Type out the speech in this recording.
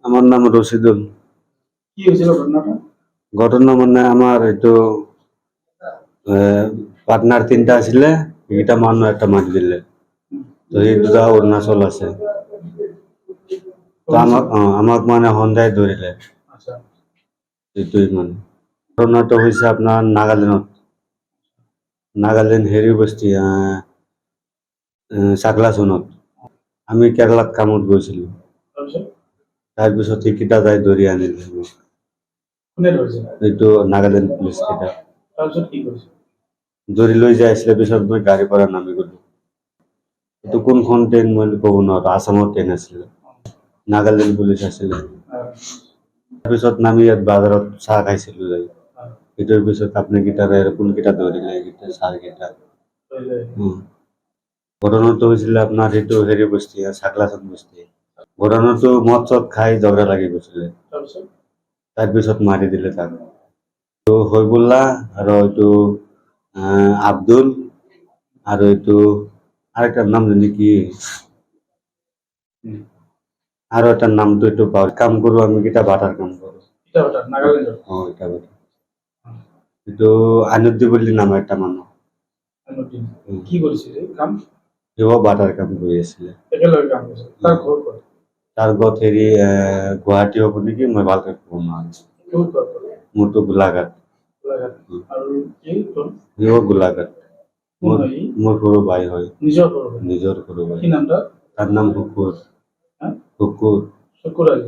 আমার নাম রশিদুল। কি হয়েছিল ঘটনাটা? ঘটনা মানে আমার এইটো পার্টনার তিনটা আছিলে, এইটা মানুহ একটা মারি দিলে। তো এই দুটা অৰুণাচল আছে। তো আমাক মানে সন্ধ্যায় ধৰিলে। আচ্ছা। এইটোই মানে ঘটনাটো হৈছে আপোনাৰ নাগালেণ্ড হেৰি বস্তি চাকলাচুনত। আমি কেৰেলাত কামত গৈছিলোঁ। তাৰপিছত তাৰপিছত সেইকেইটা যাই ধৰি আনিলে মোক। কোনে ধৰিছে? এইটো নাগালেণ্ড পুলিচ কেইটা তাৰপিছত কি কৰিছে? ধৰি লৈ যাই আছিলে। পিছত মই গাড়ীৰ পৰা নামি গলো। এইটো কোনখন ট্ৰেইন মই ক'ব নোৱাৰো। আসামৰ ট্ৰেইন আছিলে, নাগালেণ্ড পুলিচ আছিলে। তাৰপিছত নামি ইয়াত বাজাৰত চাহ খাইছিলো যাই। সেইটোৰ পিছত আপুনি কেইটাৰে কোনকেইটা ধৰিলে এইকেইটা ছাৰকেইটা। ঘটনাটো হৈছিলে আপোনাৰ সেইটো হেৰি বস্তি চাকলাচন বস্তি। ঘটনাটো মদ চদ খাই ঝগড়া লাগি গৈছিলে। তাৰপিছত মাৰি দিলে তাক। তো হৈবুল্লাহ আৰু এইটো আব্দুল আৰু এইটো আরেকটার নাম জানি কি আরো এটার নাম তো একটু কাম করবো আমি কিটা বাটার কাম করবো। এটা বাটা এইটো আনুদ্দি বুলি নাম একটা মানুহ। কি কৰিছিল কাম? সিও বাটাৰ কাম কৰি আছিলে। একেলগে কাম কৰিছিল। তাৰ ঘৰ ক'ত? তাৰ ঘৰত হেৰি গুৱাহাটী হ'ব নেকি, মই ভালকে ক'ব নোৱাৰো। মোৰতো গোলাঘাট। আৰু কি তোৰ? সিও গোলাঘাট। মোৰ সৰু ভাই হয়। নিজৰ সৰু ভাই? নিজৰ সৰু ভাই। কি নাম তাৰ? তাৰ নাম শুকুৰ। শুকুৰ। শুকুৰ আলী।